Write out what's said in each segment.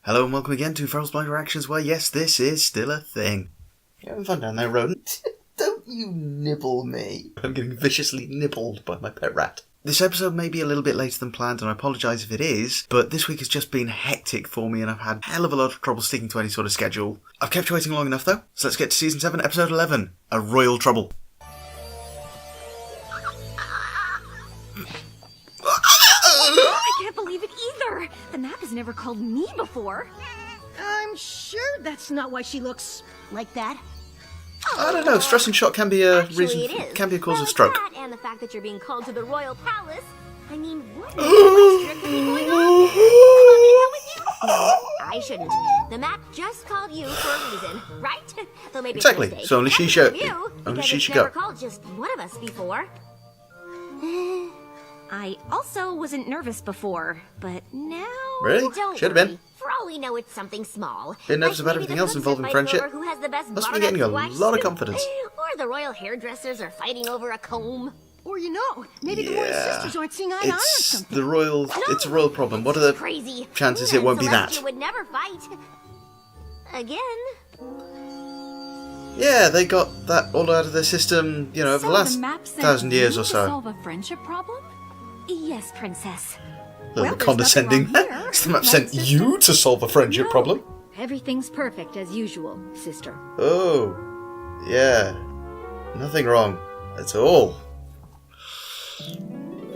Hello and welcome again to Feral's Blind Reactions, where yes, this is still a thing. You having fun down there, rodent? Don't you nibble me. I'm getting viciously nibbled by my pet rat. This episode may be a little bit later than planned, and I apologise if it is, but this week has just been hectic for me and I've had a hell of a lot of trouble sticking to any sort of schedule. I've kept you waiting long enough though, so let's get to Season 7, Episode 11, A Royal Trouble. I can't believe it either! The map has never called me before. I'm sure that's not why she looks like that. I don't know, stress and shock can be a reason, It is. can be a cause of Well, stroke. That and the fact that you're being called to the royal palace. I mean, what is strictly going on here? Want me to come with you? No, I shouldn't. The map just called you for a reason, right? Though maybe Exactly, it's a mistake. so only she should. You, Only because she it's should never go. called just one of us before. I also wasn't nervous before, but now... Really? Don't Should have been. worry. For all we know, it's something small. Been nervous about maybe everything the else involving princess fighting friendship. over who has the best Must be butternut getting a squash lot of soup. confidence. Or the royal hairdressers are fighting over a comb. Or maybe the royal sisters aren't seeing eye to eye on It's something. the royal. It's a royal problem. What are the Crazy. chances Luna it won't and be that? Celestia would never fight. Again. Yeah, they got that all out of their system, you know, over the last 1,000 years or To so. solve a friendship problem? Yes, princess. A little Well, bit there's condescending. nothing wrong here. The map sent you to solve a friendship No. problem. Everything's perfect as usual, sister. Oh, yeah. Nothing wrong at all.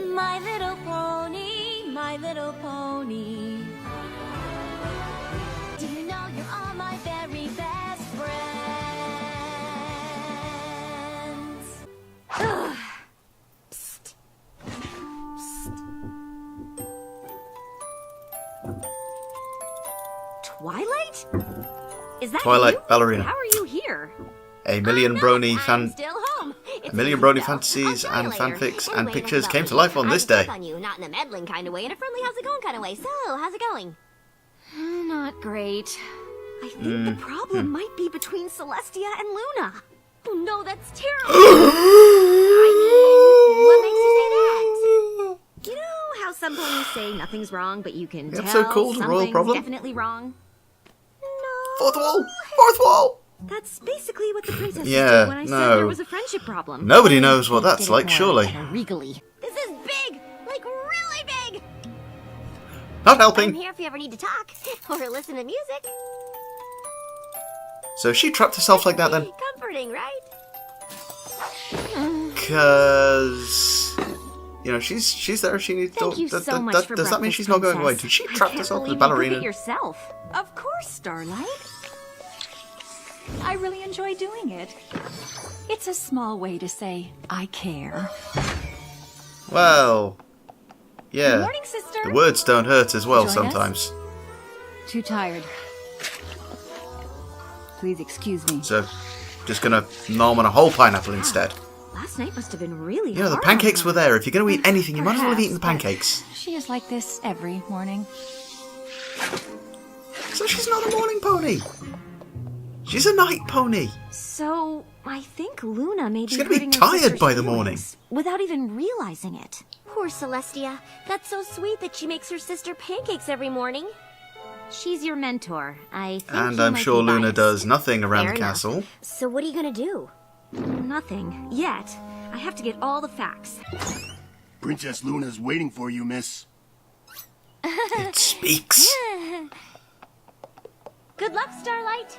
My little pony, my little pony. Do you know you're all my very best friends? Ugh. Psst. Psst. Twilight? Is that Twilight you? ballerina. How are you here? A million brony I'm still home. A million brony fantasies and fanfics and pictures came to life on this day. On you, not in a meddling kind of way, in a friendly how's it going kind of way. So, how's it going? Not great. I think the problem might be between Celestia and Luna. Oh no, that's terrible. I mean, what makes you say that? You know how some ponies say nothing's wrong, but you can The tell episode called Royal something's Problem? definitely wrong? No. Fourth wall! Fourth wall! That's basically what the princess Yeah, did when I said no. there was a friendship problem. Nobody knows what that's Did it like, more surely. Regally. This is big! Like, really big! Not I'm helping. here if you ever need to talk or listen to music. So she trapped herself like that then? Comforting, right? Because, you know, she's there. She needs. Thank you so much for Does that mean breakfast, she's not going away? Princess. Did she I trap can't herself as a believe you cooked ballerina? it yourself. Of course, Starlight. I really enjoy doing it. It's a small way to say I care. Well, yeah. Good morning, sister. The words don't hurt as well Join us? sometimes. Too tired. Please excuse me. So, just gonna nom on a whole pineapple instead. Last night must have been really You know, the hard pancakes on were her. there. If you're gonna eat anything, you might as well have eaten the Perhaps, but pancakes. She is like this every morning. So she's not a morning pony. She's a night pony. So, I think Luna may She's be gonna be hurting her tired sister's by the feelings morning. without even realizing it. Poor Celestia. That's so sweet that she makes her sister pancakes every morning. She's your mentor. I think And you I'm might sure be Luna biased. does nothing around Fair the enough. castle. So what are you gonna do? Nothing. Yet. I have to get all the facts. Princess Luna's waiting for you, miss. It speaks. Good luck, Starlight.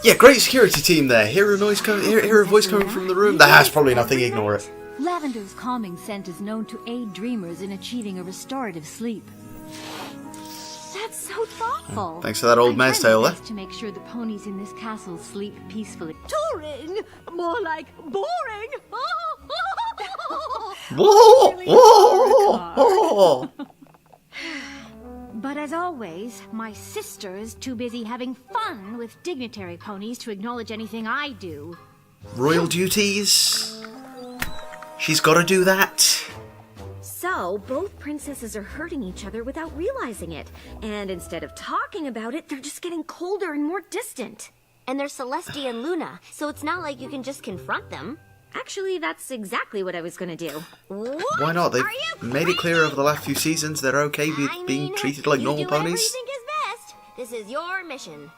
Yeah, great security team there. Hear a voice coming from the room. That's probably nothing. Ignore it. Lavender's calming scent is known to aid dreamers in achieving a restorative sleep. That's so thoughtful. Thanks for that old mare's tale there. To make sure the ponies in this castle sleep peacefully. Touring? More like boring. Whoa! Whoa! But as always, my sister is too busy having fun with dignitary ponies to acknowledge anything I do. Royal duties. She's got to do that. So, both princesses are hurting each other without realizing it. And instead of talking about it, they're just getting colder and more distant. And they're Celestia and Luna, so it's not like you can just confront them. Actually, that's exactly what I was gonna do. What? Why not? They've Are you made it clear over the last few seasons they're okay with being treated like normal you do whatever you ponies. think is best. This is your mission.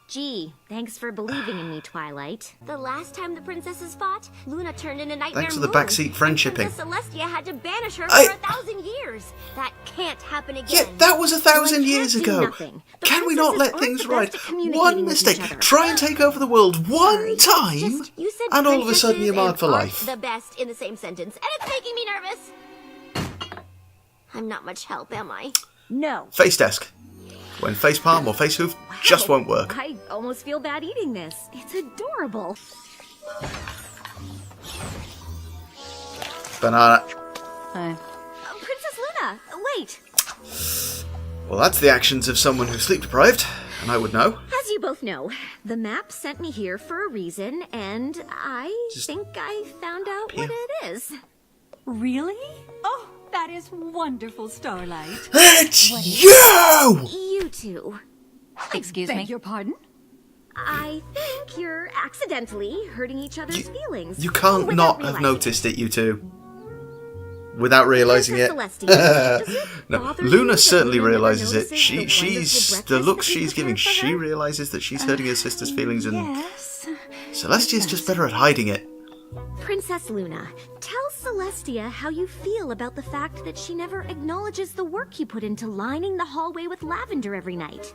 Gee, thanks for believing in me, Twilight. The last time the princesses fought, Luna turned into Nightmare Thanks for the Moon, backseat and friendshipping. Princess Celestia had to banish her I- for 1,000 years. That can't happen again. Yeah, that was 1,000 So I years can't do ago. nothing. The Can we not princesses let aren't things the right? best at communicating One with mistake. each other. Try and take over the world one time, Just, you said and all of a sudden you're marred princesses for and life. aren't the best in the same sentence, and it's making me nervous. I'm not much help, am I? No. Face desk. When face palm or face hoof just won't work. I almost feel bad eating this. It's adorable. Banana. Princess Luna, wait. Well, that's the actions of someone who's sleep deprived, and I would know. As you both know, the map sent me here for a reason, and I think I found out what it is. Really? Oh, that is wonderful, Starlight. It's you! You two. Excuse me? Beg your pardon? I think you're accidentally hurting each other's feelings. You can't without not have realizing noticed it, you two. Without realizing it. Princess Celestia, does it No, bother you Luna that certainly Luna never realizes it. notices She, the she's wonderful the look breakfast that we she's giving. prepared for She her? realizes that she's hurting her sister's feelings, and Yes. Celestia's just better at hiding it. Princess Luna, tell Celestia how you feel about the fact that she never acknowledges the work you put into lining the hallway with lavender every night.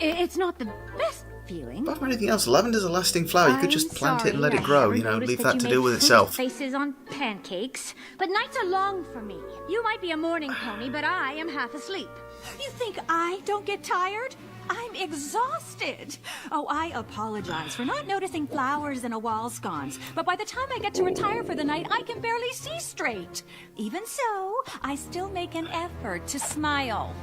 It's not the best feeling. Apart from anything else, lavender's a lasting flower. You could just I'm plant it and sorry, let it I grow. haven't You know, noticed leave that that you to make deal with fruit itself. Faces on pancakes, but nights are long for me. You might be a morning pony, but I am half asleep. You think I don't get tired? I'm exhausted. Oh, I apologize for not noticing flowers in a wall sconce, but by the time I get to retire for the night, I can barely see straight. Even so, I still make an effort to smile.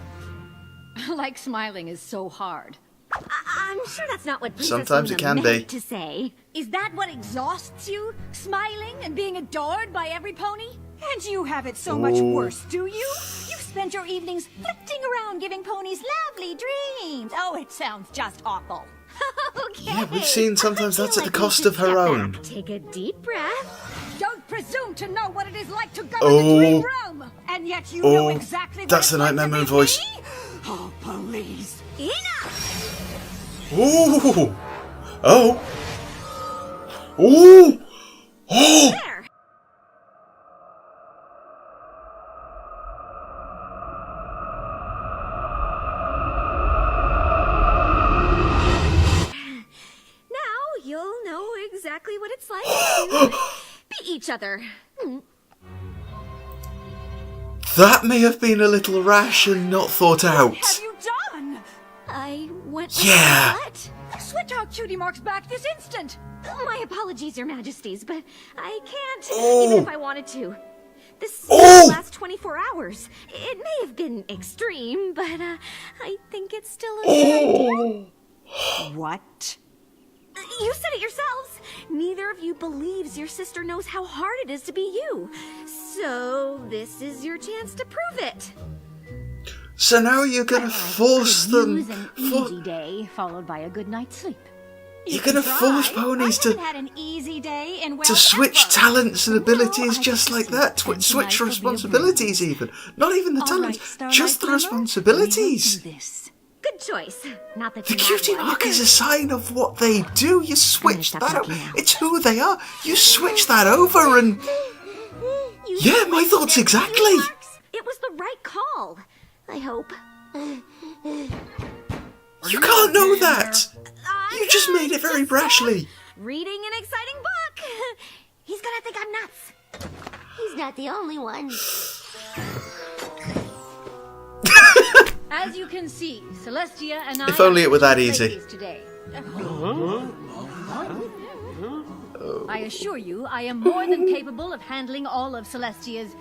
Like smiling is so hard. I'm sure that's not what Princess Sometimes Luna it can meant be. to say. Is that what exhausts you? Smiling and being adored by every pony? And you have it so much worse, do you? You spend your evenings flitting around giving ponies lovely dreams. Oh, it sounds just awful. Okay. Yeah, we've seen sometimes I that's feel at the like we cost should of her step own. back, take a deep breath. Don't presume to know what it is like to go Oh. in the dream realm. And yet you Oh, know exactly what that's it's the like Nightmare to Moon be voice. me? Oh, please. Enough! Ooh! Oh! Ooh! Oh! There. Now you'll know exactly what it's like to be each other. That may have been a little rash and not thought out. Have you done? I went. Yeah. What? Switch out Cutie Marks back this instant. My apologies, Your Majesties, but I can't, Oh. even if I wanted to. This Oh. last 24 hours. It may have been extreme, but I think it's still a Oh! What? You said it yourselves. Neither of you believes your sister knows how hard it is to be you. So this is your chance to prove it. So now you're gonna force them. Use an easy day followed by a good night's sleep. You're gonna force ponies I to haven't had an easy day in to switch ever. talents and abilities No, I just like that. spent Switch tonight will be a responsibilities, even. Not even the All talents, right, Starlight just the Summer, responsibilities. we will do this. Good choice. Not that The you cutie have one. mark is a sign of what they do. You switch stop that over. talking now. It's who they are. You switch that over and. You Yeah, my switched thoughts it, exactly. Cutie Marks. It was the right call. I hope. You can't know that! I'm You just sorry, made it very just brashly. reading an exciting book. He's gonna think I'm nuts. He's not the only one. As you can see, Celestia and I. If only are it were that switching easy. places today. I assure you, I am more than capable of handling all of Celestia's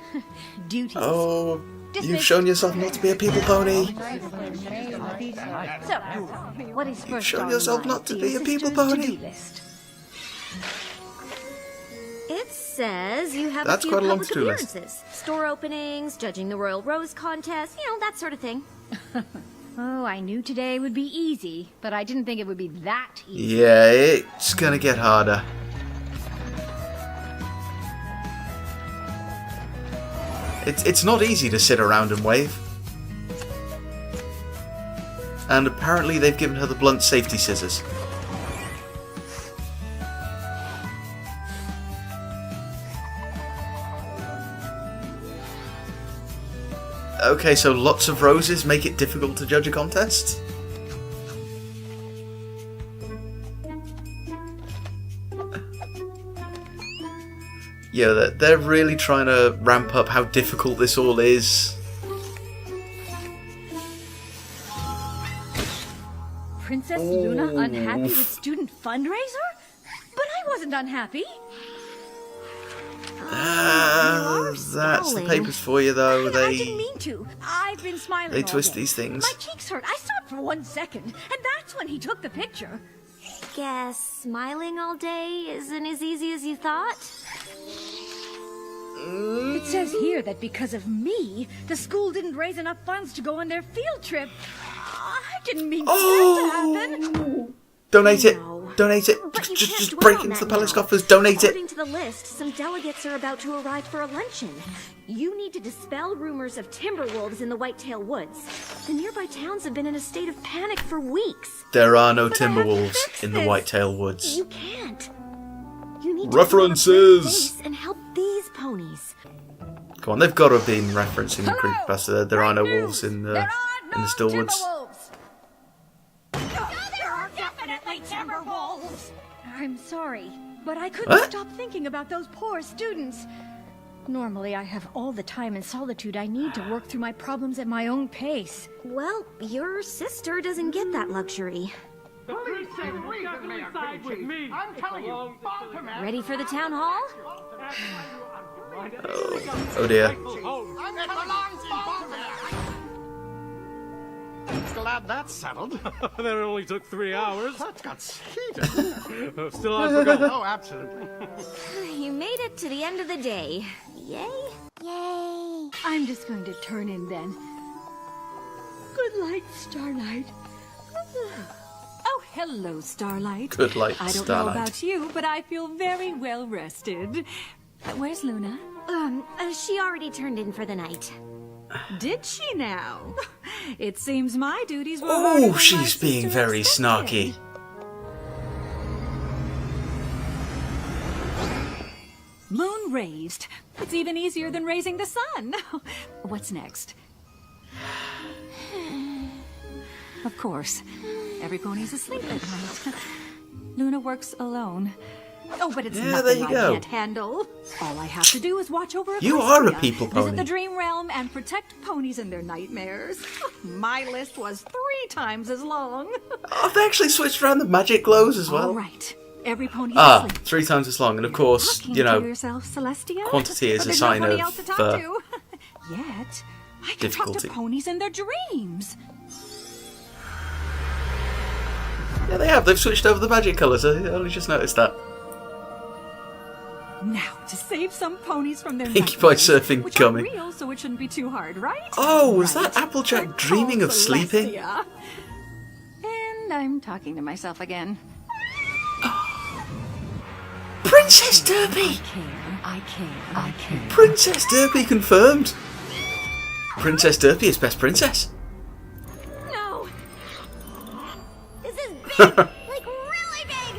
duties. Oh, you've Dismissed. shown yourself not to be a people pony. So, what is first shown on yourself your not to dear be a people sister's pony. to-do list? It says you have That's a few quite a long public to-do list. appearances, store openings, judging the Royal Rose contest, that sort of thing. Oh, I knew today would be easy, but I didn't think it would be that easy. Yeah, it's gonna get harder. It's not easy to sit around and wave. And apparently they've given her the blunt safety scissors. Okay, so lots of roses make it difficult to judge a contest? Yeah, they're really trying to ramp up how difficult this all is. Princess Luna unhappy with student fundraiser? But I wasn't unhappy. That's the papers for you, though. I didn't mean to. I've been smiling. They all twist day. these things. My cheeks hurt. I stopped for 1 second, and that's when he took the picture. Guess smiling all day isn't as easy as you thought? It says here that because of me, the school didn't raise enough funds to go on their field trip. I didn't mean for that to happen. Donate it. No. Donate it. But you Just can't break dwell on into the that palace now. coffers. Donate it. According to the list, some delegates are about to arrive for a luncheon. You need to dispel rumors of timber wolves in the Whitetail Woods. The nearby towns have been in a state of panic for weeks. There are no But I have to Timberwolves fix in the this. Whitetail Woods. You can't. You need to References. pull up a face and help these ponies. Come on, they've got to have been referencing the Hello. creepypasta. There are no Great wolves news. in There the are no still woods. Timberwolves. There are definitely timber wolves. I'm sorry, but I couldn't What? stop thinking about those poor students. Normally, I have all the time and solitude I need to work through my problems at my own pace. Well, your sister doesn't get that luxury. Ready for the town hall? Oh dear. Glad that's settled. That only took 3 hours. That got heated. Still on for go. Oh, absolutely. You made it to the end of the day. Yay? Yay. I'm just going to turn in then. Good night, Starlight. Oh, hello, Starlight. Good light, I don't Starlight. know about you, but I feel very well rested. Where's Luna? She already turned in for the night. Did she now? It seems my duties were harder than Oh, my she's being sister very expected. snarky. Moon raised. It's even easier than raising the sun. What's next? Of course. Every pony's asleep at night. Luna works alone. Oh, but it's Yeah, there nothing you I go. can't handle. All I have to do is watch over You are a Equestria, people visit pony. the dream realm, and protect ponies in their nightmares. My list was 3 times as long. Oh, they actually switched around the magic glows as All well. right. Every pony's Ah, asleep. 3 times as long. And of course, Talking you to know, yourself, Celestia? quantity is But a there's sign nobody of, else to talk to. Yet, I can talk difficulty. to ponies in their dreams. yeah, they have. They've switched over the magic colours. I only just noticed that. Now, to save some ponies from their Pinkie Pie nightmares, surfing which coming. are real, so it shouldn't be too hard, right? Oh, was that Right. Applejack Good dreaming call, of sleeping? Celestia. And I'm talking to myself again. Princess Derby! I care. Princess Derby confirmed! Princess Derby is best princess. No! This is big! Like, really big!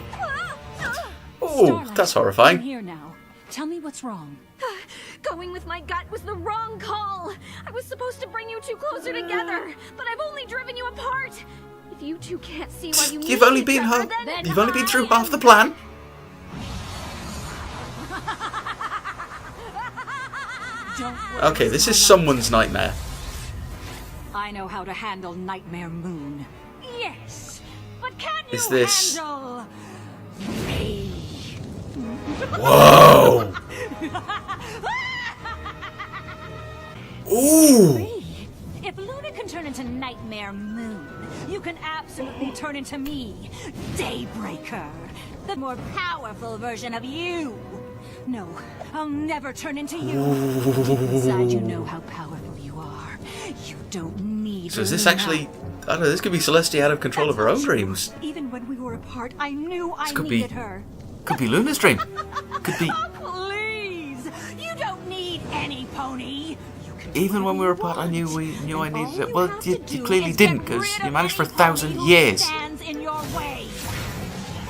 Oh, Starlight, that's I'm horrifying. here now. Tell me what's wrong. Going with my gut was the wrong call. I was supposed to bring you two closer together, but I've only driven you apart. If you two can't see why you need You've only each been other, half. then You've only been through I half the plan. Don't worry, Okay, this is Starlight. someone's nightmare. I know how to handle Nightmare Moon. Yes, but can you Is this- handle me? Whoa! Ooh! Me? If Luna can turn into Nightmare Moon, you can absolutely turn into me, Daybreaker, the more powerful version of you. No, I'll never turn into you. Deep inside, you know how powerful you are. You don't need. So is this Luna. actually? I don't know. This could be Celestia out of control of her own dreams. Even when we were apart, I knew I could be- needed her. Could be Luna's dream. Could be. Oh, please! You don't need any pony. Even when we were apart, I knew I needed it. Well, you clearly didn't, because you managed for 1,000 years.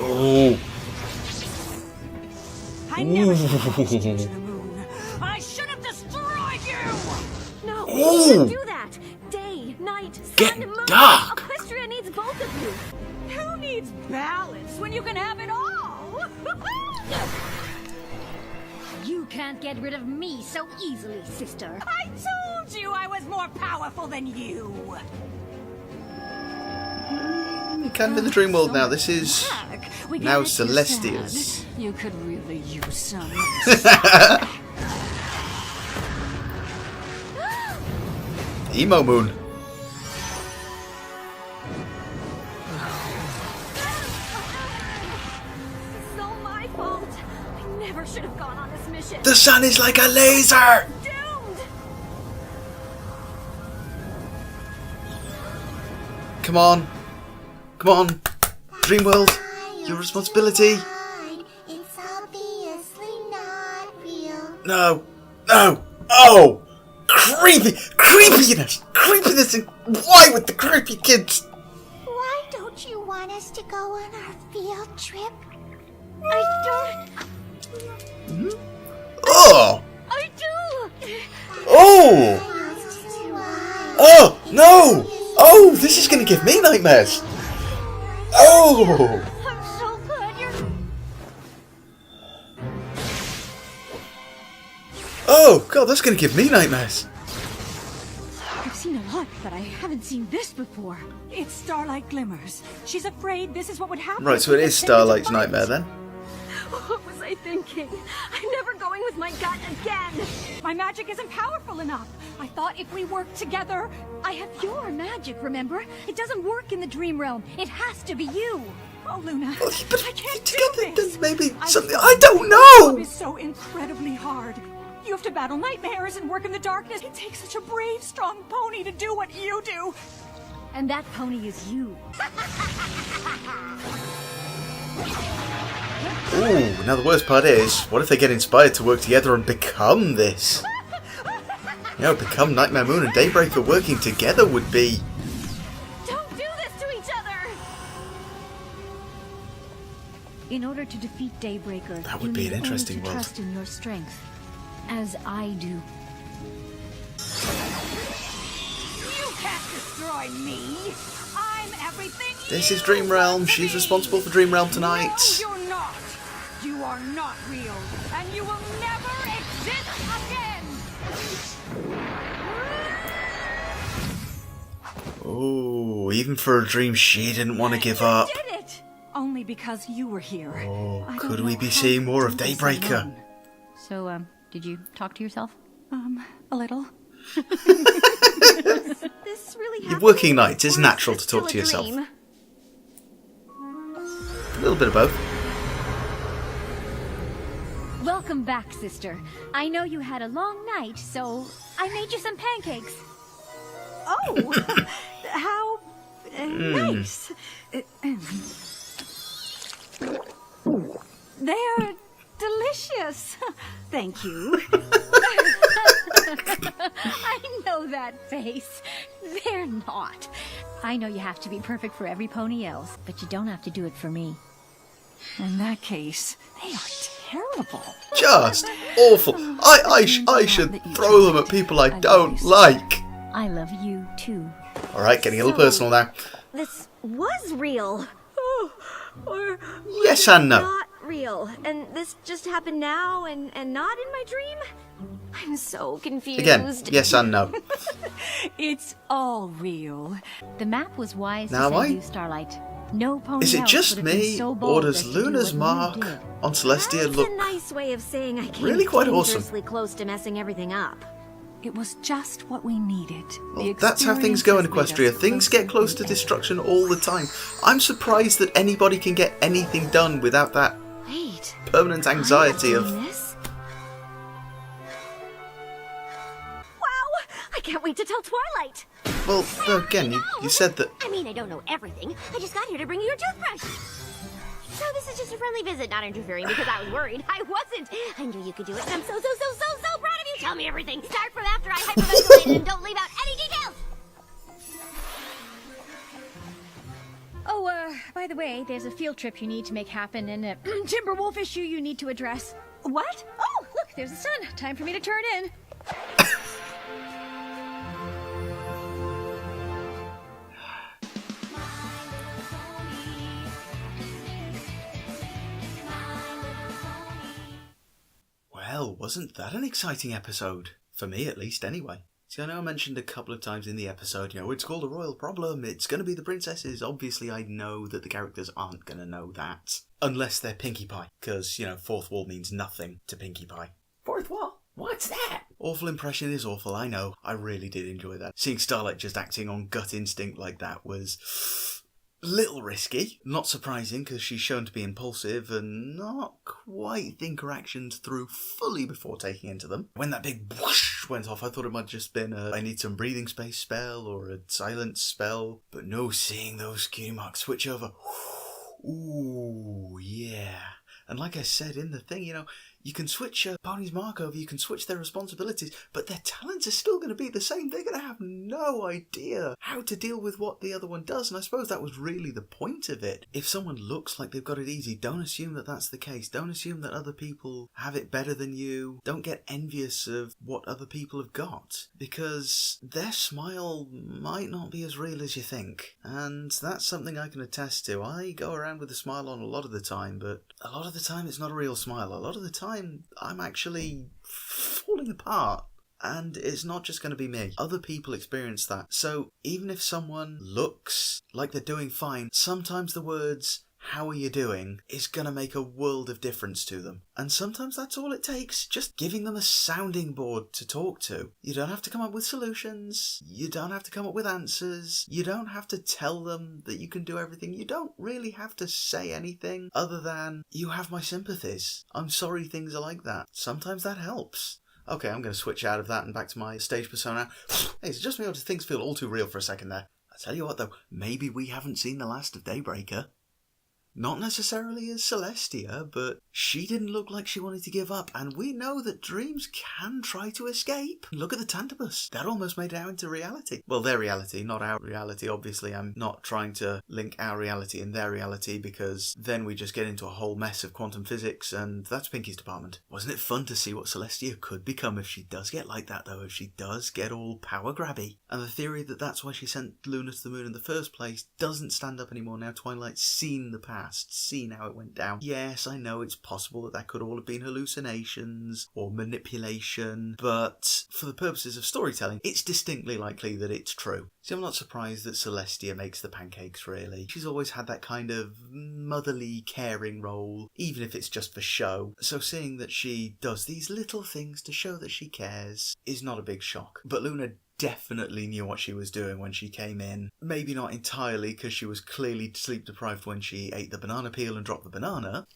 Oh. I never should have launched you to the moon. I should have destroyed you! No, Ooh. you shouldn't do that. Day, night, sun, Getting moon. dark. Equestria needs both of you. Who needs balance when you can have it all? You can't get rid of me so easily, sister. I told you I was more powerful than you. You can in the dream world now. This is Heck, we get now it, you're Celestia's. sad. You could really use some. Emo Moon. It's all my fault. I never should have gone on this mission. The sun is like a laser. Doomed. Come on. Come on. Dream world. Your responsibility. It's obviously not real. No. No. Oh. Creepy. Creepiness. And why with the creepy kids? Why don't you want us to go on our field trip? I Oh. do. Oh. Oh. No. Oh. This is going to give me nightmares. Oh. I'm so glad you're... Oh. God, that's going to give me nightmares. I've seen a lot, but I haven't seen this before. It's Starlight Glimmers. She's afraid this is what would happen. Right, if so we it get is sent into Starlight's fight. nightmare then. What was I thinking? I'm never going with my gut again. My magic isn't powerful enough. I thought if we worked together, I have your magic, remember? It doesn't work in the dream realm. It has to be you. oh Luna, Well, but I can't do together, this. then maybe I'm something. sorry. I don't This job know. is so incredibly hard. You have to battle nightmares and work in the darkness. It takes such a brave, strong pony to do what you do. And that pony is you. Ooh, now the worst part is, what if they get inspired to work together and become this? You know, become Nightmare Moon and Daybreaker working together would be... Don't do this to each other. In order to defeat Daybreaker, That would you be an need interesting only to world. trust in your strength, as I do. You can't destroy me. I'm everything. This you is Dream Realm, want to she's be. responsible for Dream Realm tonight. No, you're not. You are not real, and you will never exist again. Oh, even for a dream she didn't want to give up. Did it? Only because you were here. Oh, I don't could we know be how seeing to more do of this Daybreaker? alone. So, did you talk to yourself? A little. This really Your happened? working night, it's Or is natural this to talk still to a yourself. dream? A little bit of both. Welcome back, sister. I know you had a long night, so I made you some pancakes. Oh, how nice. They're delicious. Thank you. I know that face. They're not. I know you have to be perfect for every pony else, but you don't have to do it for me. In that case, they are terrible. Just awful. I should throw them at people I don't like. I love you, too. Alright, getting a little personal now. This was real. Or Yes and no. not real. And this just happened now and not in my dream? I'm so confused. Again, yes and no. It's all real. The map was wise Now, to send I- you, Starlight. No pony Is it else just would have been me, so bold or does as to do Luna's what you mark did. on Celestia That's look... a nice way of saying I came really quite awesome. dangerously close to messing everything up. It was just what we needed. Well, that's how things go in Equestria. Things get close to destruction all the time. I'm surprised that anybody can get anything done without that Wait. permanent anxiety of... This? Wow! I can't wait to tell Twilight! Well, again, you said that... I mean, I don't know everything. I just got here to bring you your toothbrush. So no, this is just a friendly visit, not interfering because I was worried. I wasn't. I knew you could do it, and I'm so proud of you. Tell me everything. Start from after I hyperventilated and don't leave out any details. Oh, by the way, there's a field trip you need to make happen and a Timberwolf issue you need to address. What? Oh, look, there's the sun. Time for me to turn in. Well, wasn't that an exciting episode? For me, at least, anyway. See, I know I mentioned a couple of times in the episode, it's called a royal problem, it's going to be the princesses. Obviously, I know that the characters aren't going to know that. Unless they're Pinkie Pie, because, fourth wall means nothing to Pinkie Pie. Fourth wall? What's that? Awful impression is awful, I know. I really did enjoy that. Seeing Starlight just acting on gut instinct like that was little risky. Not surprising, because she's shown to be impulsive and not quite think her actions through fully before taking into them. When that big whoosh went off, I thought it might have just been a I need some breathing space spell or a silence spell. But no, seeing those cutie marks switch over. Ooh, yeah. And like I said in the thing, you can switch a pony's mark over, you can switch their responsibilities, but their talents are still going to be the same. They're going to have no idea how to deal with what the other one does, and I suppose that was really the point of it. If someone looks like they've got it easy, don't assume that that's the case. Don't assume that other people have it better than you. Don't get envious of what other people have got, because their smile might not be as real as you think. And that's something I can attest to. I go around with a smile on a lot of the time, but a lot of the time it's not a real smile. A lot of the time I'm actually falling apart. And it's not just going to be me. Other people experience that. So even if someone looks like they're doing fine, sometimes the words, "How are you doing?" is going to make a world of difference to them. And sometimes that's all it takes. Just giving them a sounding board to talk to. You don't have to come up with solutions. You don't have to come up with answers. You don't have to tell them that you can do everything. You don't really have to say anything other than, "You have my sympathies. I'm sorry things are like that." Sometimes that helps. Okay, I'm going to switch out of that and back to my stage persona. Hey, it's just me or do things feel all too real for a second there? I tell you what though, maybe we haven't seen the last of Daybreaker. Not necessarily as Celestia, but she didn't look like she wanted to give up, and we know that dreams can try to escape. Look at the Tantibus. That almost made it out into reality. Well, their reality, not our reality. Obviously, I'm not trying to link our reality and their reality, because then we just get into a whole mess of quantum physics, and that's Pinkie's department. Wasn't it fun to see what Celestia could become if she does get like that, though? If she does get all power grabby? And the theory that that's why she sent Luna to the moon in the first place doesn't stand up anymore now Twilight's seen the past. Seen how it went down. Yes, I know it's possible that could all have been hallucinations or manipulation, but for the purposes of storytelling, it's distinctly likely that it's true. See, I'm not surprised that Celestia makes the pancakes, really. She's always had that kind of motherly, caring role, even if it's just for show. So seeing that she does these little things to show that she cares is not a big shock. But Luna definitely knew what she was doing when she came in. Maybe not entirely, because she was clearly sleep deprived when she ate the banana peel and dropped the banana.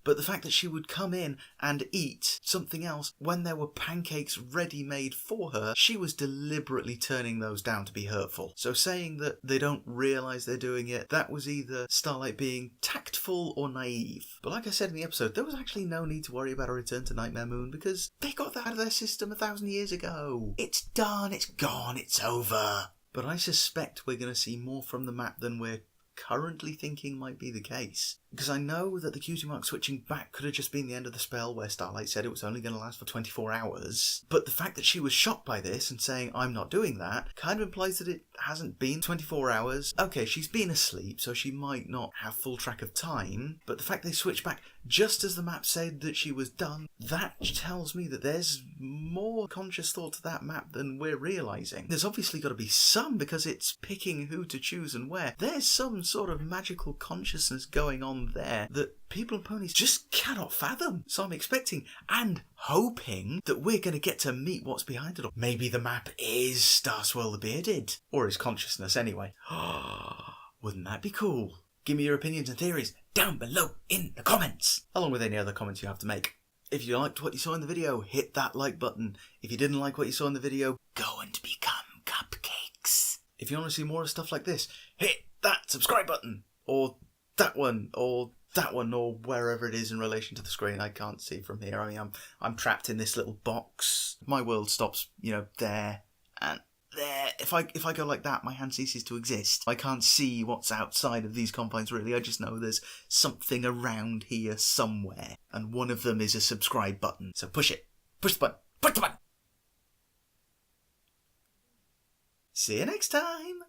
But the fact that she would come in and eat something else when there were pancakes ready-made for her, she was deliberately turning those down to be hurtful. So saying that they don't realise they're doing it, that was either Starlight being tactful or naive. But like I said in the episode, there was actually no need to worry about a return to Nightmare Moon, because they got that out of their system 1,000 years ago. It's done, it's gone, it's over. But I suspect we're going to see more from the map than we're currently thinking might be the case. Because I know that the cutie mark switching back could have just been the end of the spell where Starlight said it was only going to last for 24 hours. But the fact that she was shocked by this and saying, "I'm not doing that," kind of implies that it hasn't been 24 hours. Okay, she's been asleep, so she might not have full track of time. But the fact they switched back just as the map said that she was done, that tells me that there's more conscious thought to that map than we're realising. There's obviously got to be some, because it's picking who to choose and where. There's some sort of magical consciousness going on there that people and ponies just cannot fathom. So I'm expecting and hoping that we're going to get to meet what's behind it all. Maybe the map is Starswirl the Bearded, or his consciousness anyway. Wouldn't that be cool? Give me your opinions and theories down below in the comments, along with any other comments you have to make. If you liked what you saw in the video, hit that like button. If you didn't like what you saw in the video, go and become cupcakes. If you want to see more of stuff like this, hit that subscribe button. Or that one, or that one, or wherever it is in relation to the screen. I can't see from here. I mean, I'm trapped in this little box. My world stops, there and there. If I go like that, my hand ceases to exist. I can't see what's outside of these confines, really. I just know there's something around here somewhere. And one of them is a subscribe button. So push it. Push the button. Push the button. See you next time.